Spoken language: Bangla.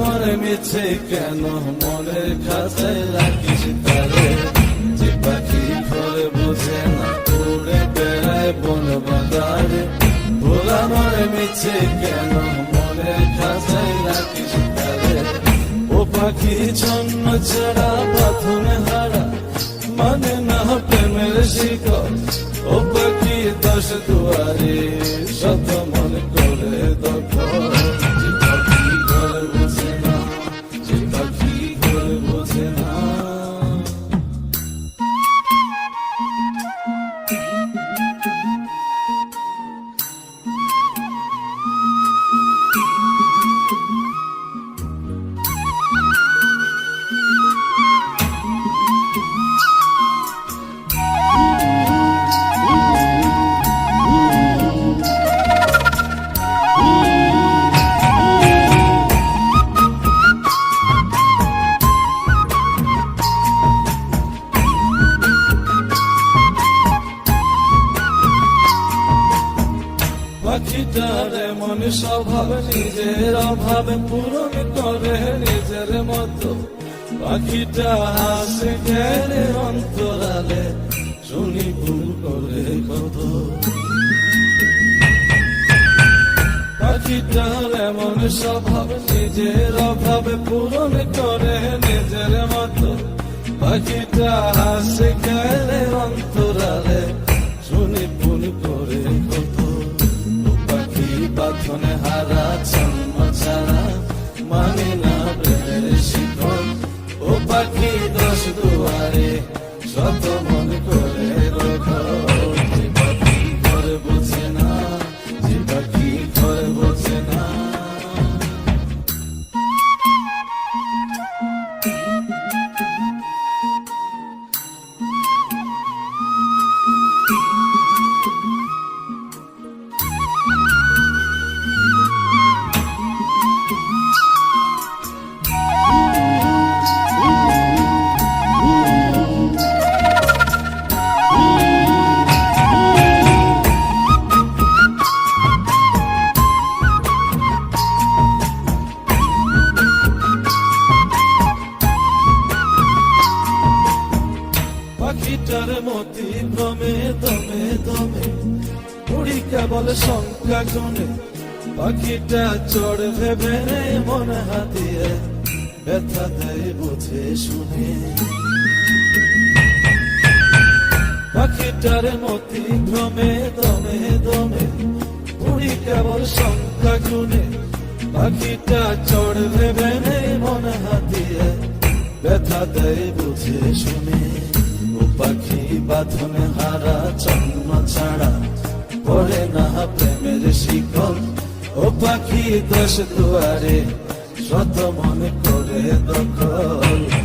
মনে মিছে কেন মনের খাঁচায় রাখিস তারে, যে পাখি ঘরে বোঝে না উড়ে বেড়ায় বন বাজারে। ভোলা মনে মিছে কেন মনের খাঁচায় রাখিস তারে, ও পাখি ছন্ন ছাড়া বাঁধনে হারা মানে না প্রেমের শিকল। ও পাখি দশ দুয়ারে শত মন করে দখল, যে পাখি ঘরে বোঝে না, যে পাখি ঘরে বোঝে না। পাখিটার এমন স্বভাব নিজের অভাবে পূরণ করে নিজের মতো। পাখিটা হাসে গেলে অন্তরালে শুনি ভুল করে কত। পাখিটার এমন স্বভাব নিজের অভাবে পূরণ করে নিজের মতো। পাখিটা হাসে গেলে অন্তরালে শুনি ভুল করে কত। বাঁধনে হারা জন্ম ছাড়া মানে না প্রেমের শিকল। ও পাখি দশ দুয়ারে শত মন করে দখল, যে পাখি ঘরে বোঝে না, যে পাখি ঘরে বোঝে না। পাখিটার মতি ভ্রমে দমে দমে উড়ি কেবল শঙ্কা গুনে। পাখিটা চড় ভেবে মন হাতিয়ে ব্যথা দেয় বুঝে শুনে। পাখিটার মতি ভ্রমে দমে দমে উড়ি কেবল শঙ্কা গুনে। পাখিটা চড় ভেবে মন হাতিয়ে ব্যথা দেয় বুঝে শুনে। পাখি বাঁধনে হারা জন্ম ছাড়া পড়ে না প্রেমের শিকল। ও পাখি দশ দুয়ারে শত মনে করে দখল।